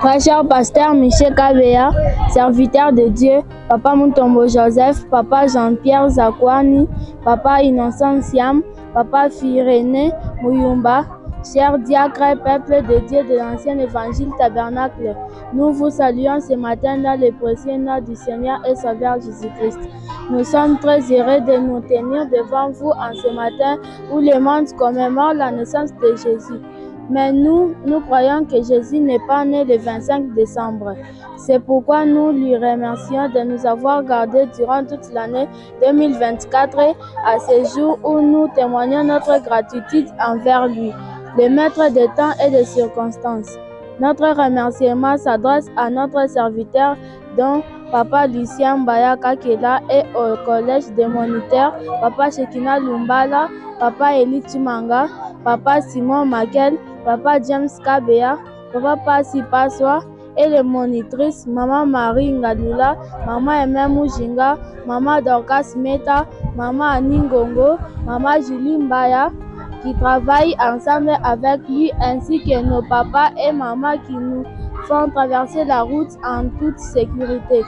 Très cher pasteur Michel Kabea, serviteur de Dieu, Papa Mutombo Joseph, Papa Jean-Pierre Zakwani, Papa Innocent Siam, Papa Firené Mouyumba, chers diacres, peuple de Dieu de l'ancien évangile tabernacle, nous vous saluons ce matin dans le précieux nom du Seigneur et Sauveur Jésus-Christ. Nous sommes très heureux de nous tenir devant vous en ce matin où le monde commémore la naissance de Jésus. Mais nous croyons que Jésus n'est pas né le 25 décembre. C'est pourquoi nous lui remercions de nous avoir gardés durant toute l'année 2024 à ce jour où nous témoignons notre gratitude envers lui, le maître des temps et des circonstances. Notre remerciement s'adresse à notre serviteur dont Papa Lucien Bayaka Kela et au collège des moniteurs, Papa Shekina Lumbala, Papa Eli Chimanga, Papa Simon Makel, Papa James Kabea, Papa Pasi Paswa et les monitrices Maman Marie Ngalula, Maman Aimé Mujinga, Maman Dorcas Meta, Maman Aningongo, Maman Julie Mbaya, qui travaillent ensemble avec lui, ainsi que nos papas et mamans qui nous font traverser la route en toute sécurité.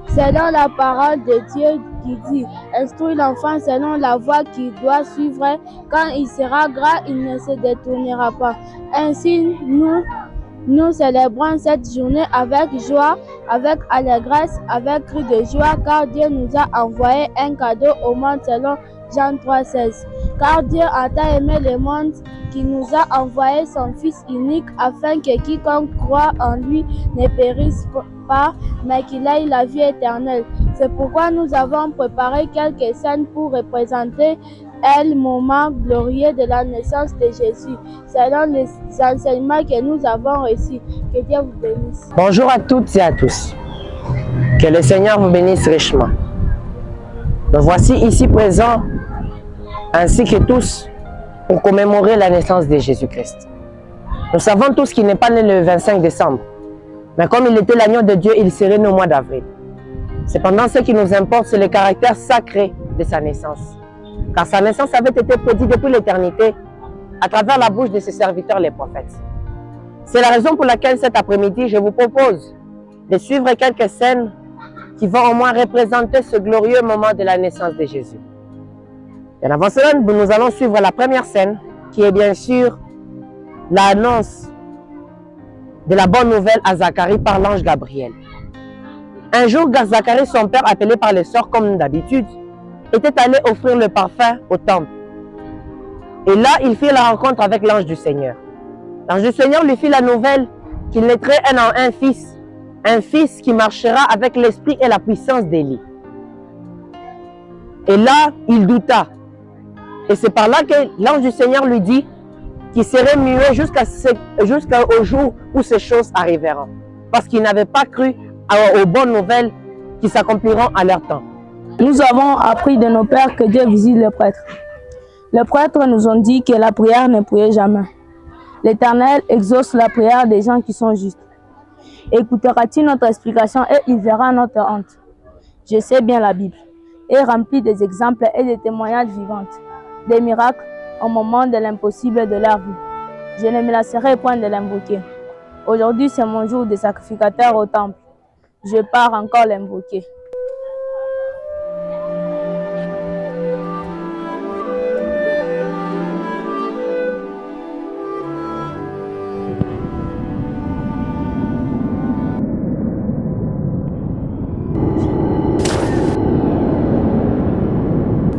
Selon la parole de Dieu qui dit, instruis l'enfant selon la voie qu'il doit suivre, quand il sera grand, il ne se détournera pas. Ainsi, nous célébrons cette journée avec joie, avec allégresse, avec cri de joie, car Dieu nous a envoyé un cadeau au monde selon Jean 3,16. Car Dieu a tant aimé le monde qu'il nous a envoyé son Fils unique afin que quiconque croit en lui ne périsse pas, mais qu'il ait la vie éternelle. C'est pourquoi nous avons préparé quelques scènes pour représenter le moment glorieux de la naissance de Jésus, selon les enseignements que nous avons reçus. Que Dieu vous bénisse. Bonjour à toutes et à tous. Que le Seigneur vous bénisse richement. Me voici ici présent, ainsi que tous, pour commémorer la naissance de Jésus-Christ. Nous savons tous qu'il n'est pas né le 25 décembre, mais comme il était l'agneau de Dieu, il serait né au mois d'avril. Cependant, ce qui nous importe, c'est le caractère sacré de sa naissance. Car sa naissance avait été prédite depuis l'éternité à travers la bouche de ses serviteurs, les prophètes. C'est la raison pour laquelle cet après-midi, je vous propose de suivre quelques scènes qui vont au moins représenter ce glorieux moment de la naissance de Jésus. Et avant cela, nous allons suivre la première scène, qui est bien sûr l'annonce de la bonne nouvelle à Zacharie par l'ange Gabriel. Un jour, Zacharie, son père, appelé par les sœurs comme d'habitude, était allé offrir le parfum au temple. Et là, il fit la rencontre avec l'ange du Seigneur. L'ange du Seigneur lui fit la nouvelle qu'il naîtrait un fils qui marchera avec l'esprit et la puissance d'Élie. Et là, il douta. Et c'est par là que l'ange du Seigneur lui dit qu'il serait muet jusqu'au jour où ces choses arriveront. Parce qu'il n'avait pas cru aux bonnes nouvelles qui s'accompliront à leur temps. Nous avons appris de nos pères que Dieu visite les prêtres. Les prêtres nous ont dit que la prière ne priait jamais. L'Éternel exauce la prière des gens qui sont justes. Écoutera-t-il notre explication et il verra notre honte? Je sais bien la Bible est remplie des exemples et des témoignages vivants, des miracles au moment de l'impossible de leur vie. Je ne me lasserai point de l'invoquer. Aujourd'hui, c'est mon jour de sacrificateur au temple. Je pars encore l'invoquer.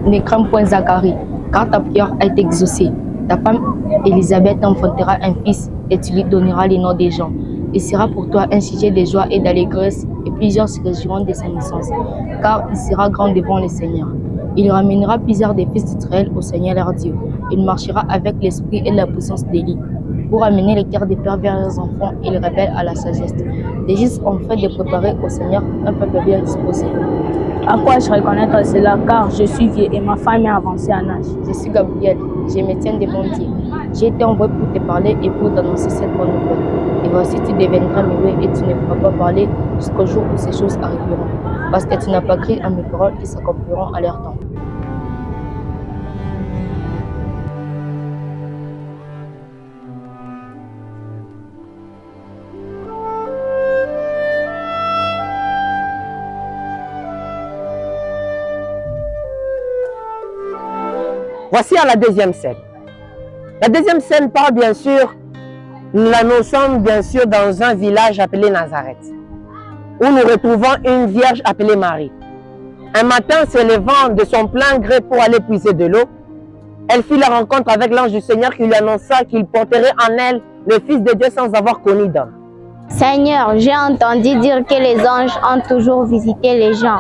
Ne crains point Zacharie, car ta prière a été exaucée. Ta femme Élisabeth enfantera un fils et tu lui donneras les noms des gens. Il sera pour toi un sujet de joie et d'allégresse et plusieurs se réjouiront de sa naissance, car il sera grand devant le Seigneur. Il ramènera plusieurs des fils d'Israël au Seigneur leur Dieu. Il marchera avec l'esprit et la puissance d'Élie pour amener les cœurs des pères vers leurs enfants et les rebelles à la sagesse. Les justes ont fait de préparer au Seigneur un peuple bien disposé. À quoi je reconnaître cela, car je suis vieux et ma femme est avancée en âge. Je suis Gabriel, je me tiens devant Dieu. J'ai été envoyé pour te parler et pour t'annoncer cette bonne nouvelle. Et voici, tu deviendras muet et tu ne pourras pas parler jusqu'au jour où ces choses arriveront, parce que tu n'as pas cru à mes paroles qui s'accompliront à leur temps. Voici à la deuxième scène. La deuxième scène parle bien sûr, nous sommes bien sûr dans un village appelé Nazareth, où nous retrouvons une vierge appelée Marie. Un matin, se levant de son plein gré pour aller puiser de l'eau, elle fit la rencontre avec l'ange du Seigneur qui lui annonça qu'il porterait en elle le Fils de Dieu sans avoir connu d'homme. Seigneur, j'ai entendu dire que les anges ont toujours visité les gens.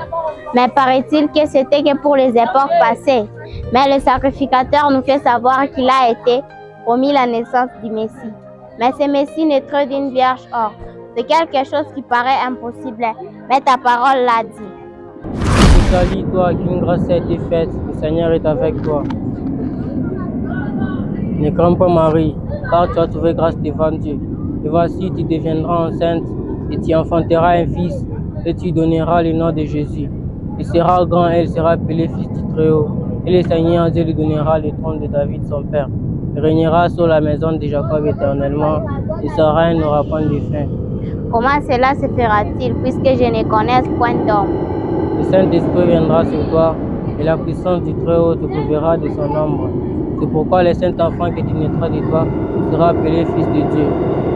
Mais paraît-il que c'était que pour les époques passées. Mais le sacrificateur nous fait savoir qu'il a été promis la naissance du Messie. Mais ce Messie naîtra d'une vierge or. C'est quelque chose qui paraît impossible, mais ta parole l'a dit. Salut toi, qu'une grâce a été faite, le Seigneur est avec toi. Ne crains pas Marie, car tu as trouvé grâce devant Dieu. Et voici, tu deviendras enceinte, et tu enfanteras un fils, et tu donneras le nom de Jésus. Il sera grand et il sera appelé Fils du Très-Haut. Et le Seigneur Dieu lui donnera le trône de David son père. Il régnera sur la maison de Jacob éternellement, et son règne n'aura point de fin. Comment cela se fera-t-il, puisque je ne connais point d'homme? Le Saint-Esprit viendra sur toi, et la puissance du Très-Haut te couvrira de son ombre. C'est pourquoi le Saint-Enfant que tu naîtras de toi sera appelé Fils de Dieu.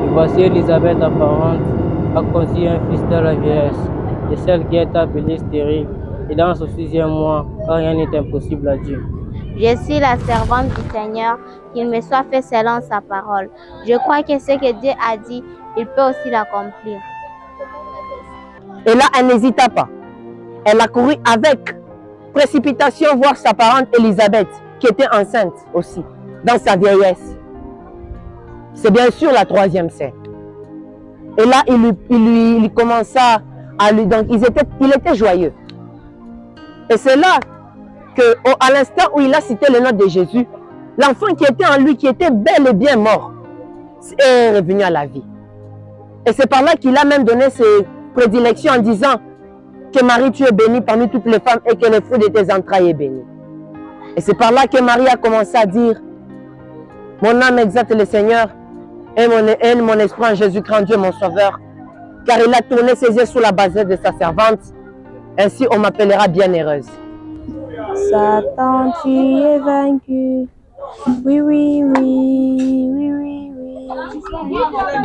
Et voici Élisabeth, ta parente, a conçu un fils de la vieillesse, et celle qui est appelée stérile, et dans son 6e mois, car rien n'est impossible à Dieu. Je suis la servante du Seigneur, qu'il me soit fait selon sa parole. Je crois que ce que Dieu a dit, il peut aussi l'accomplir. Et là, elle n'hésita pas. Elle a couru avec précipitation voir sa parente Élisabeth, qui était enceinte aussi, dans sa vieillesse. C'est bien sûr la 3e scène. Et là, il commença à lui... Donc, il était joyeux. Et c'est là qu'à l'instant où il a cité le nom de Jésus, l'enfant qui était en lui, qui était bel et bien mort, est revenu à la vie. Et c'est par là qu'il a même donné ses prédilections en disant que Marie, tu es bénie parmi toutes les femmes et que le fruit de tes entrailles est béni. Et c'est par là que Marie a commencé à dire: mon âme exalte le Seigneur et mon esprit en Jésus-Christ, Dieu mon Sauveur, car il a tourné ses yeux sur la basette de sa servante. Ainsi, on m'appellera bienheureuse. Satan, tu es vaincu. Oui, oui, oui, oui, oui, oui.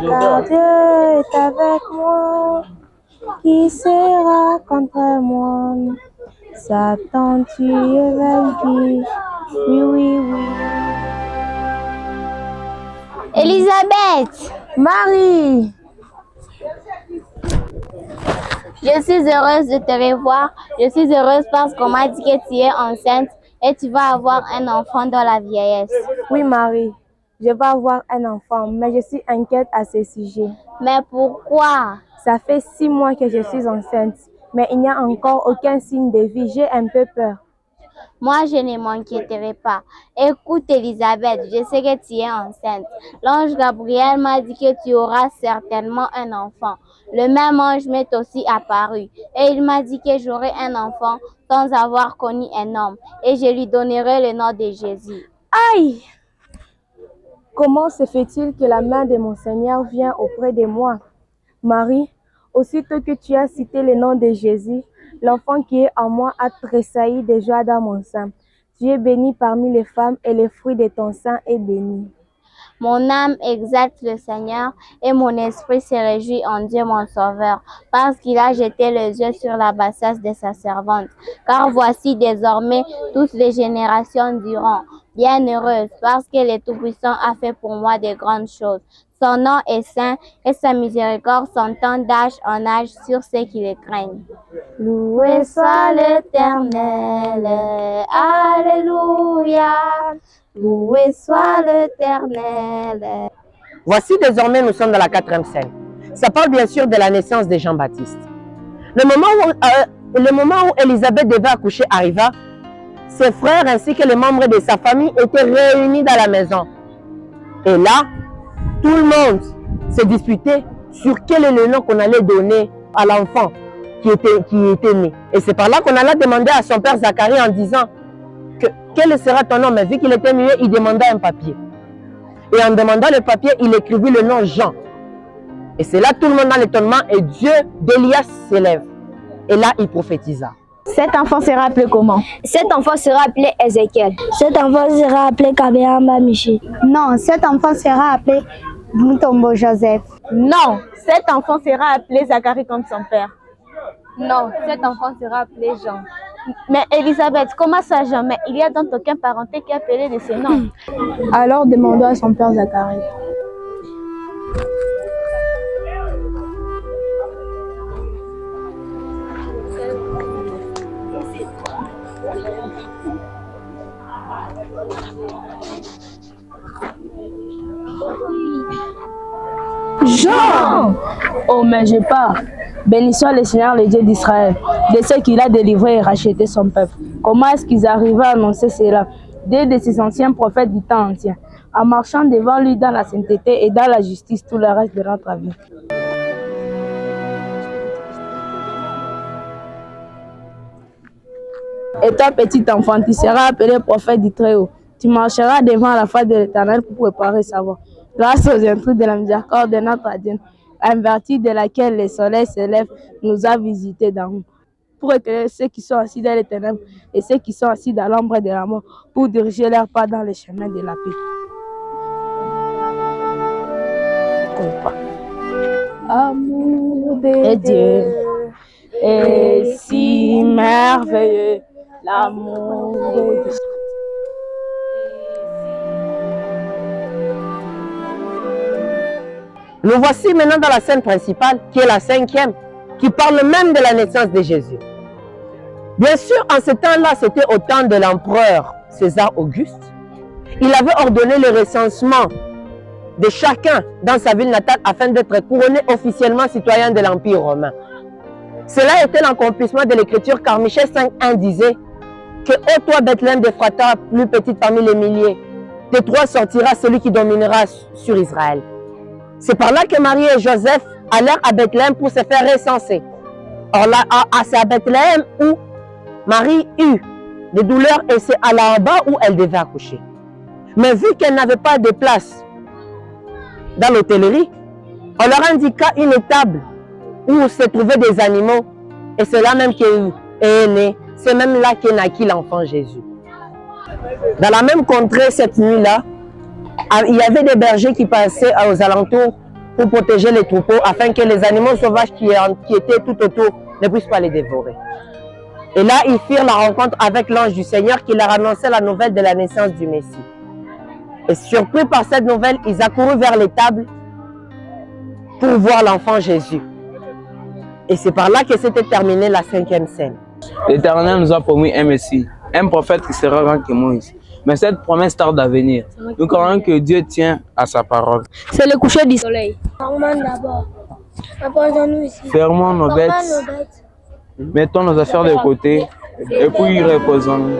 Car Dieu est avec moi. Qui sera contre moi? Satan, tu es vaincu. Oui, oui, oui. Élisabeth, Marie, je suis heureuse de te revoir. Je suis heureuse parce qu'on m'a dit que tu es enceinte et tu vas avoir un enfant dans la vieillesse. oui Marie, je vais avoir un enfant, mais je suis inquiète à ce sujet. Mais pourquoi? Ça fait 6 mois que je suis enceinte, mais il n'y a encore aucun signe de vie. J'ai un peu peur. Moi, je ne m'inquiéterai pas. Écoute, Élisabeth, je sais que tu es enceinte. L'ange Gabriel m'a dit que tu auras certainement un enfant. Le même ange m'est aussi apparu et il m'a dit que j'aurai un enfant sans avoir connu un homme et je lui donnerai le nom de Jésus. Aïe! Comment se fait-il que la main de mon Seigneur vient auprès de moi? Marie, aussitôt que tu as cité le nom de Jésus, l'enfant qui est en moi a tressailli de joie dans mon sein. Tu es bénie parmi les femmes et le fruit de ton sein est béni. Mon âme exalte le Seigneur et mon esprit se réjouit en Dieu mon Sauveur, parce qu'il a jeté les yeux sur la bassesse de sa servante. Car voici désormais toutes les générations diront, bienheureuse, parce que le Tout-Puissant a fait pour moi de grandes choses. Son nom est saint et sa miséricorde s'entend d'âge en âge sur ceux qui le craignent. Loué soit l'Éternel, alléluia. Loué soit l'Éternel. Voici désormais, nous sommes dans la 4e scène. Ça parle bien sûr de la naissance de Jean-Baptiste. Le moment où Élisabeth devait accoucher arriva, ses frères ainsi que les membres de sa famille étaient réunis dans la maison. Et là, tout le monde s'est disputé sur quel est le nom qu'on allait donner à l'enfant qui était né. Et c'est par là qu'on allait demander à son père Zacharie en disant que quel sera ton nom. Mais vu qu'il était muet, il demanda un papier. Et en demandant le papier, il écrivit le nom Jean. Et c'est là tout le monde dans l'étonnement et Dieu d'Élias s'élève. Et là, il prophétisa. Cet enfant sera appelé comment? Cet enfant sera appelé Ézéchiel. Cet enfant sera appelé Kabeyamba Michi. Non, cet enfant sera appelé Mutombo Joseph. Non, cet enfant sera appelé Zacharie comme son père. Non, cet enfant sera appelé Jean. Mais Elisabeth, comment ça jamais? Il y a donc aucun parenté qui est appelé de ce nom. Alors demandons à son père Zacharie. Jean! Oh, mais j'ai peur. Béni soit le Seigneur, le Dieu d'Israël, de ceux qu'il a délivré et racheté son peuple. Comment est-ce qu'ils arrivaient à annoncer cela? Des de ces anciens prophètes du temps ancien, en marchant devant lui dans la sainteté et dans la justice tout le reste de notre vie. Et toi, petit enfant, tu seras appelé prophète du Très-Haut. Tu marcheras devant la face de l'Éternel pour préparer sa voie. Grâce aux intrus de la miséricorde de notre Dieu, en vertu de laquelle le soleil se lève, nous a visités d'en haut, pour éclairer ceux qui sont assis dans les ténèbres et ceux qui sont assis dans l'ombre de la mort, pour diriger leurs pas dans les chemins de la paix. Amour de Dieu est si merveilleux, l'amour de Dieu. Nous voici maintenant dans la scène principale, qui est la 5e, qui parle même de la naissance de Jésus. Bien sûr, en ce temps-là, c'était au temps de l'empereur César Auguste. Il avait ordonné le recensement de chacun dans sa ville natale afin d'être couronné officiellement citoyen de l'Empire romain. Cela était l'accomplissement de l'écriture car Michée 5.1 disait que « Ô toi Bethléem d'Ephrata, plus petite parmi les milliers, de toi sortira celui qui dominera sur Israël. » C'est par là que Marie et Joseph allèrent à Bethléem pour se faire recenser. Or là, c'est à Bethléem où Marie eut des douleurs et c'est à là-bas où elle devait accoucher. Mais vu qu'elle n'avait pas de place dans l'hôtellerie, on leur indiqua une étable où se trouvaient des animaux et c'est là même qu'est né, c'est même là qu'est naquit l'enfant Jésus. Dans la même contrée cette nuit-là, il y avait des bergers qui passaient aux alentours pour protéger les troupeaux afin que les animaux sauvages qui étaient tout autour ne puissent pas les dévorer. Et là, ils firent la rencontre avec l'ange du Seigneur qui leur annonçait la nouvelle de la naissance du Messie. Et surpris par cette nouvelle, ils accoururent vers l'étable pour voir l'enfant Jésus. Et c'est par là que s'était terminée la 5e scène. L'Éternel nous a promis un Messie, un prophète qui sera grand que Moïse. Mais cette promesse tarde à venir. Nous croyons que Dieu tient à sa parole. C'est le coucher du soleil. D'abord. Apportons-nous ici. Fermons nos bêtes, mettons nos affaires de côté et puis reposons-nous.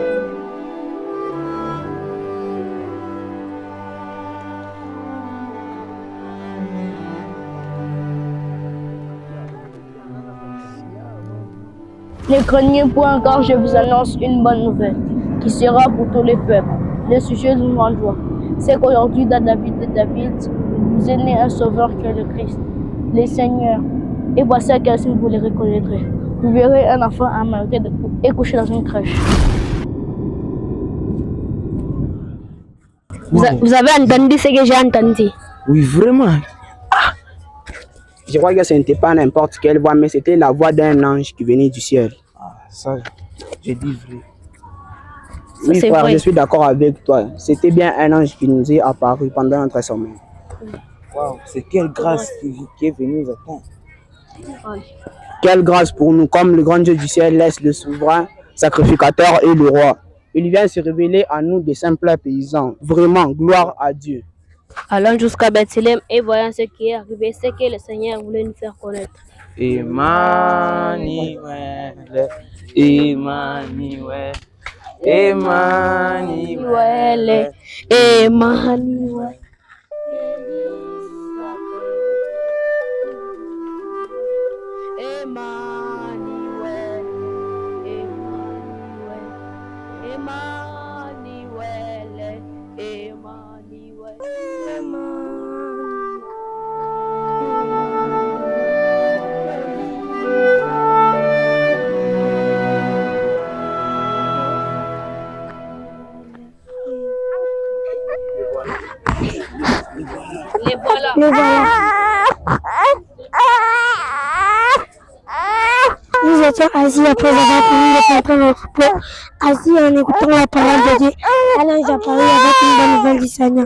Ne craignez point encore, je vous annonce une bonne nouvelle, qui sera pour tous les peuples. Le sujet d'une grande joie, c'est qu'aujourd'hui, dans la ville de David, vous est né un sauveur qui est le Christ, le Seigneur. Et voici à quel signe vous le reconnaîtrez. Vous verrez un enfant américain et couché dans une crèche. Vous avez entendu ce que j'ai entendu? Oui, vraiment. Je crois que ce n'était pas n'importe quelle voix, mais c'était la voix d'un ange qui venait du ciel. Ah, ça, j'ai dit vrai. Oui, frère, je suis d'accord avec toi. C'était bien un ange qui nous est apparu pendant notre sommeil. Wow, c'est quelle grâce qui est venue nous attendre. Quelle grâce pour nous, comme le grand Dieu du ciel laisse le souverain, sacrificateur et le roi. Il vient se révéler à nous des simples paysans. Vraiment, gloire à Dieu. Allons jusqu'à Bethléem et voyons ce qui est arrivé, ce que le Seigneur voulait nous faire connaître. Emmanuel, Emmanuel, Emmanuel, Emmanuel. Le voilà. Nous étions assis après avoir fini de préparer notre repas, assis en écoutant la parole de Dieu. Un ange apparut avec une bonne nouvelle du Seigneur.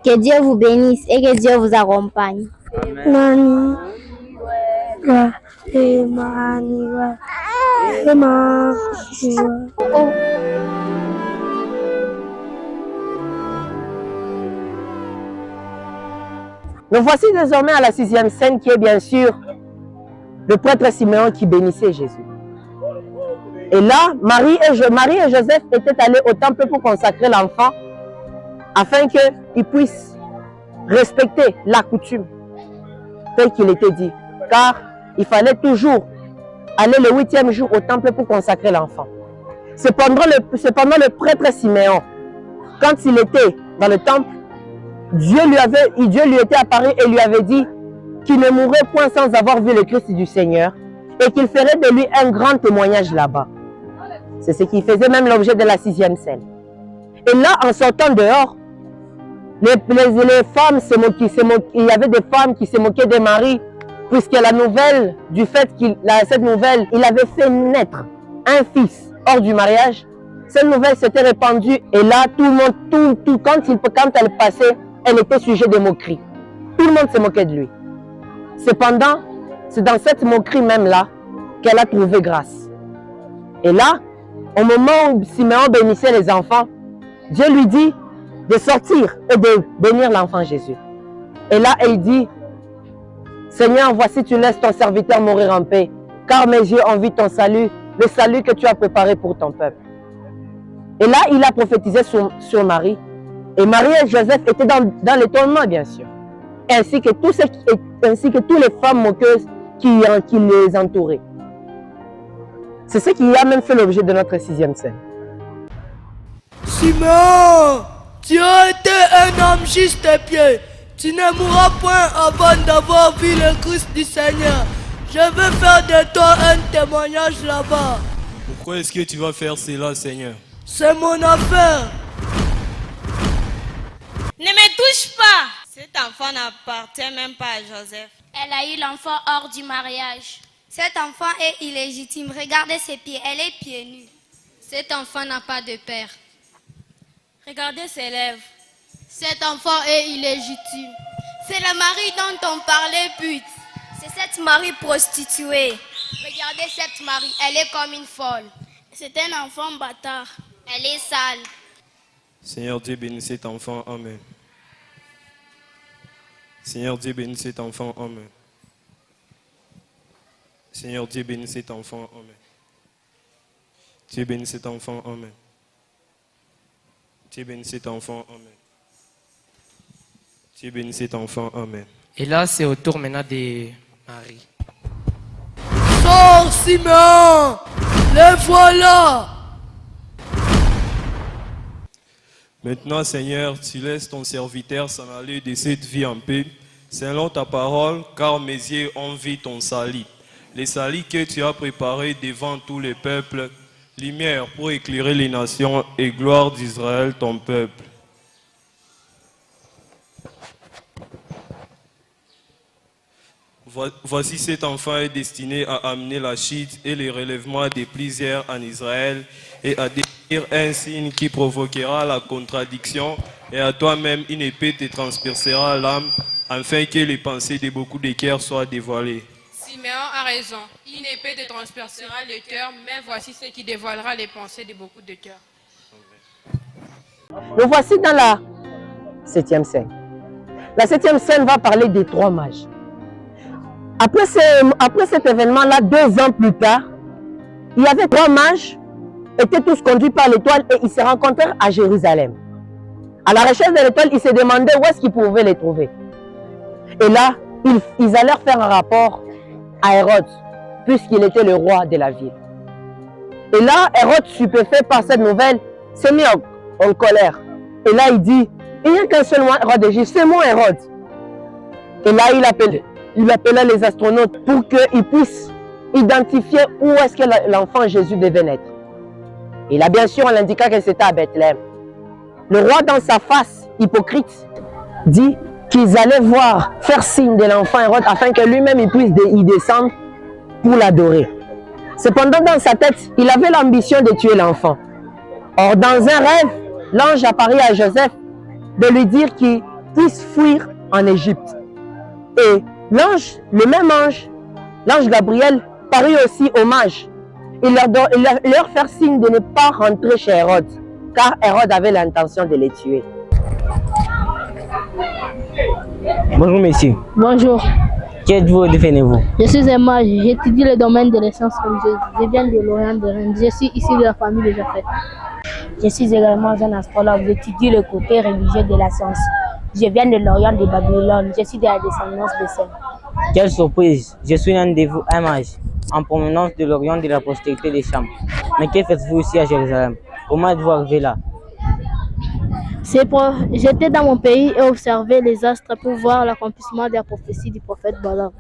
Que Dieu vous bénisse et que Dieu vous accompagne. Nani, wa, emani, wa, ema, wa. Nous voici désormais à la 6e scène qui est bien sûr le prêtre Siméon qui bénissait Jésus. Et là, Marie et Joseph étaient allés au temple pour consacrer l'enfant afin qu'il puisse respecter la coutume tel qu'il était dit. Car il fallait toujours aller le 8e jour au temple pour consacrer l'enfant. Cependant, le prêtre Siméon, quand il était dans le temple, Dieu lui était apparu et lui avait dit qu'il ne mourrait point sans avoir vu le Christ du Seigneur et qu'il ferait de lui un grand témoignage là-bas. C'est ce qui faisait même l'objet de la 6e scène. Et là, en sortant dehors, les femmes il y avait des femmes qui se moquaient de Marie, puisque la nouvelle du fait il avait fait naître un fils hors du mariage. Cette nouvelle s'était répandue et là, tout le monde, quand elle passait, elle était sujet de moquerie. Tout le monde se moquait de lui. Cependant, c'est dans cette moquerie même là qu'elle a trouvé grâce. Et là, au moment où Siméon bénissait les enfants, Dieu lui dit de sortir et de bénir l'enfant Jésus. Et là, elle dit, Seigneur, voici tu laisses ton serviteur mourir en paix, car mes yeux ont vu ton salut, le salut que tu as préparé pour ton peuple. Et là, il a prophétisé sur Marie. Et Marie et Joseph étaient dans l'étonnement, bien sûr. Ainsi que toutes les femmes moqueuses qui les entouraient. C'est ce qui a même fait l'objet de notre 6e scène. Siméon, tu as été un homme juste et pieux. Tu ne mourras point avant d'avoir vu le Christ du Seigneur. Je veux faire de toi un témoignage là-bas. Pourquoi est-ce que tu vas faire cela, Seigneur? C'est mon affaire. Ne me touche pas. Cet enfant n'appartient même pas à Joseph. Elle a eu l'enfant hors du mariage. Cet enfant est illégitime. Regardez ses pieds. Elle est pieds nus. Cet enfant n'a pas de père. Regardez ses lèvres. Cet enfant est illégitime. C'est le mari dont on parlait, pute. C'est cette Marie prostituée. Regardez cette Marie, elle est comme une folle. C'est un enfant bâtard. Elle est sale. Seigneur Dieu, bénis cet enfant. Amen. Seigneur Dieu, bénis cet enfant. Amen. Seigneur Dieu, bénis cet enfant. Amen. Dieu bénis cet enfant. Amen. Dieu bénis cet enfant. Amen. Dieu bénis cet enfant. Amen. Et là, c'est au tour maintenant de Marie. Sors, Siméon! Les voilà! Maintenant, Seigneur, tu laisses ton serviteur s'en aller de cette vie en paix, selon ta parole, car mes yeux ont vu ton salut. Les saluts que tu as préparés devant tous les peuples, lumière pour éclairer les nations et gloire d'Israël, ton peuple. Voici cet enfant est destiné à amener la chute et le relèvement des plusieurs en Israël et à devenir un signe qui provoquera la contradiction et à toi-même une épée te transpercera l'âme afin que les pensées de beaucoup de cœurs soient dévoilées. Siméon a raison. Une épée te transpercera le cœur, mais voici ce qui dévoilera les pensées de beaucoup de cœurs. Nous voici dans la 7e scène. La 7e scène va parler des 3 mages. Après cet événement-là, 2 ans plus tard, il y avait 3 mages, étaient tous conduits par l'étoile et ils se rencontrèrent à Jérusalem. À la recherche de l'étoile, ils se demandaient où est-ce qu'ils pouvaient les trouver. Et là, ils allèrent faire un rapport à Hérode, puisqu'il était le roi de la ville. Et là, Hérode, stupéfait par cette nouvelle, s'est mis en colère. Et là, il dit, il n'y a qu'un seul roi d'Égypte, c'est moi Hérode. Et là, il appela les astronautes pour qu'ils puissent identifier où est-ce que l'enfant Jésus devait naître. Et là, bien sûr, on indiqua que c'était à Bethléem. le roi dans sa face hypocrite dit qu'ils allaient faire signe de l'enfant Hérode afin que lui-même il puisse y descendre pour l'adorer. Cependant, dans sa tête, il avait l'ambition de tuer l'enfant. Or, dans un rêve, l'ange apparut à Joseph de lui dire qu'il puisse fuir en Égypte. Et l'ange, le même ange, l'ange Gabriel, parut aussi aux mages. Il leur fit signe de ne pas rentrer chez Hérode, car Hérode avait l'intention de les tuer. Bonjour messieurs. Bonjour. Qui êtes-vous et définez-vous? Je suis un mage, j'étudie le domaine de les sciences religieuses. Je viens de l'Orient de Rennes. Je suis ici de la famille de Japhet. Je suis également un astrologue, j'étudie le côté religieux de la science. Je viens de l'Orient de Babylone, je suis de la descendance de Sem. Quelle surprise! Je suis l'un de vous, un mage, en provenance de l'Orient de la postérité des Cham. Mais que faites-vous ici à Jérusalem? Comment êtes-vous arrivé là? J'étais dans mon pays et observais les astres pour voir l'accomplissement de la prophétie du prophète Balaam.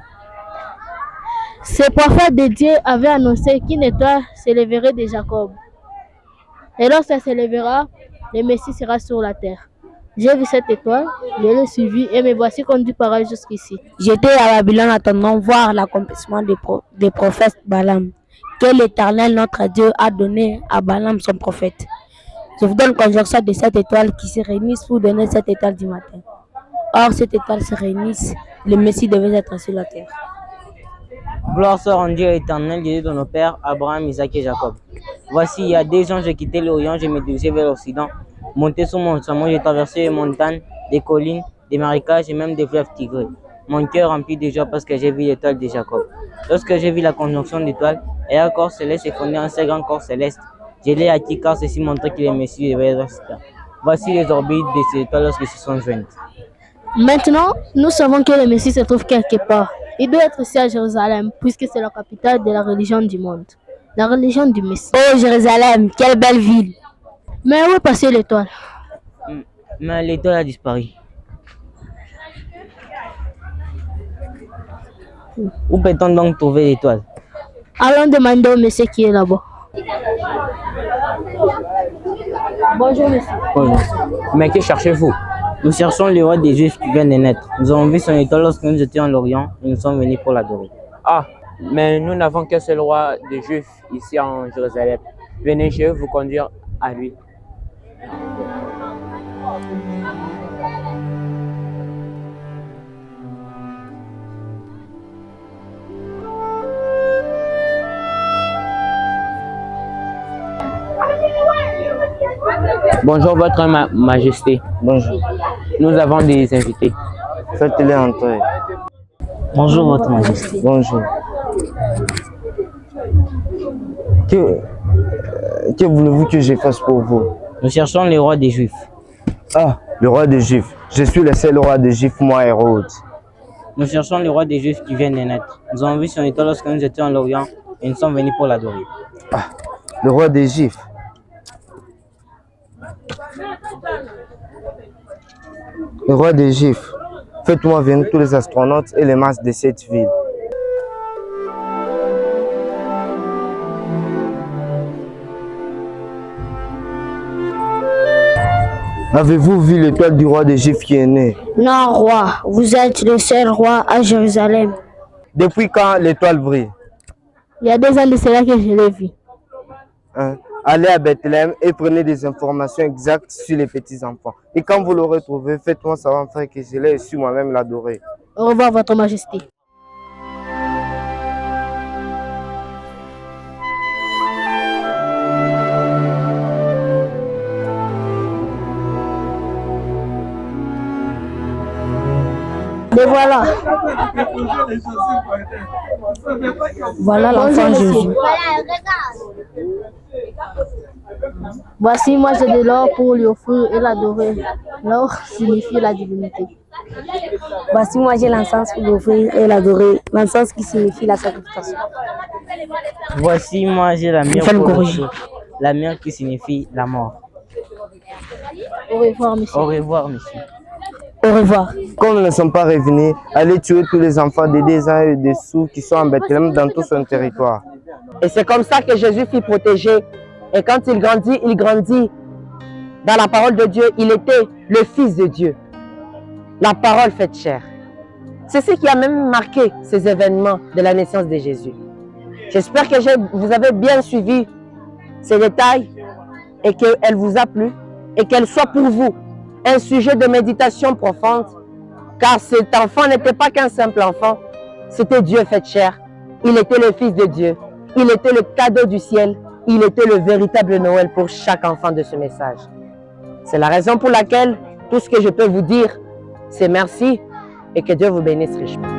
Ce prophète de Dieu avait annoncé qu'une étoile s'élèverait de Jacob. Et lorsqu'elle s'élèvera, le Messie sera sur la terre. J'ai vu cette étoile, je l'ai suivie et me voici conduit par elle jusqu'ici. J'étais à Babylone attendant voir l'accomplissement des prophètes Balaam, que l'Éternel notre Dieu a donné à Balaam son prophète. Je vous donne conjonction de cette étoile qui se réunissent pour donner cette étoile du matin. Or, cette étoile se réunissent, le Messie devait être sur la terre. Gloire soit rendue à l'Éternel, Dieu de nos pères, Abraham, Isaac et Jacob. Voici, il y a 2 ans, j'ai quitté l'Orient, je me dirigeais vers l'Occident. Monté sur mon chameau, j'ai traversé les montagnes, des collines, des marécages et même des fleuves tigrés. Mon cœur rempli de joie parce que j'ai vu l'étoile de Jacob. Lorsque j'ai vu la conjonction d'étoiles, et un corps céleste est fondé en 5 grands corps célestes, je l'ai acquis car ceci montrait que les messieurs devaient être là. Voici les orbites de ces étoiles lorsqu'elles se sont jointes. Maintenant, nous savons que le Messie se trouve quelque part. Il doit être ici à Jérusalem, puisque c'est la capitale de la religion du monde. La religion du Messie. Oh Jérusalem, quelle belle ville! Mais où est passée l'étoile? Mais l'étoile a disparu. Où peut-on donc trouver l'étoile? Allons demander au Messie qui est là-bas. Bonjour monsieur. Bonjour. Mais que cherchez-vous? Nous cherchons le roi des Juifs qui vient de naître. Nous avons vu son étoile lorsque nous étions en Orient et nous sommes venus pour l'adorer. Ah, mais nous n'avons qu'un seul roi des Juifs ici en Jérusalem. Venez, je vais vous conduire à lui. Bonjour, votre majesté. Bonjour. Nous avons des invités. Faites-les entrer. Bonjour, votre majesté. Bonjour. Que voulez-vous que je fasse pour vous? Nous cherchons le roi des Juifs. Ah, le roi des Juifs. Je suis le seul roi des Juifs, moi, Hérode. Nous cherchons le roi des Juifs qui vient de naître. Nous avons vu son étoile lorsque nous étions en Orient et nous sommes venus pour l'adorer. Ah, le roi des Juifs. Le roi des Juifs. Faites-moi venir tous les astronautes et les masses de cette ville. Avez-vous vu l'étoile du roi des Juifs qui est né? Non, roi, vous êtes le seul roi à Jérusalem. Depuis quand l'étoile brille? Il y a 2 ans de cela que je l'ai vu. Hein? Allez à Bethléem et prenez des informations exactes sur les petits-enfants. Et quand vous l'aurez trouvé, faites-moi savoir, frère, que je l'ai su moi-même l'adorer. Au revoir, votre majesté. Et voilà. Voilà l'enfant Jésus. Voici, moi j'ai de l'or pour lui offrir et l'adorer. L'or signifie la divinité. Voici, moi j'ai l'encens pour l'offrir et l'adorer. L'encens qui signifie la sacrification. Voici, moi j'ai la myrrhe pour l'offrir. La myrrhe qui signifie la mort. Au revoir, monsieur. Au revoir, monsieur. Au revoir. Comme nous ne sommes pas revenus, allez tuer tous les enfants de 2 ans et dessous qui sont en Bethléem dans tout son territoire. Et c'est comme ça que Jésus fut protégé. Et quand il grandit dans la parole de Dieu, il était le Fils de Dieu. La parole faite chair. C'est ce qui a même marqué ces événements de la naissance de Jésus. J'espère que vous avez bien suivi ces détails et qu'elle vous a plu et qu'elle soit pour vous un sujet de méditation profonde, car cet enfant n'était pas qu'un simple enfant, c'était Dieu fait chair. Il était le Fils de Dieu, il était le cadeau du ciel, il était le véritable Noël pour chaque enfant de ce message. C'est la raison pour laquelle tout ce que je peux vous dire, c'est merci et que Dieu vous bénisse richement.